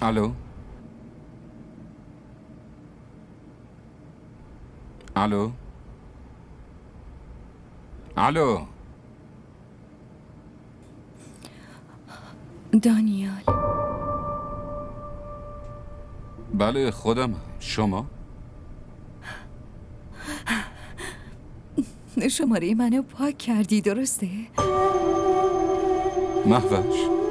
الو. الو. الو. دانیال، بله خودم. شما؟ شماره منو پاک کردی درسته؟ محوش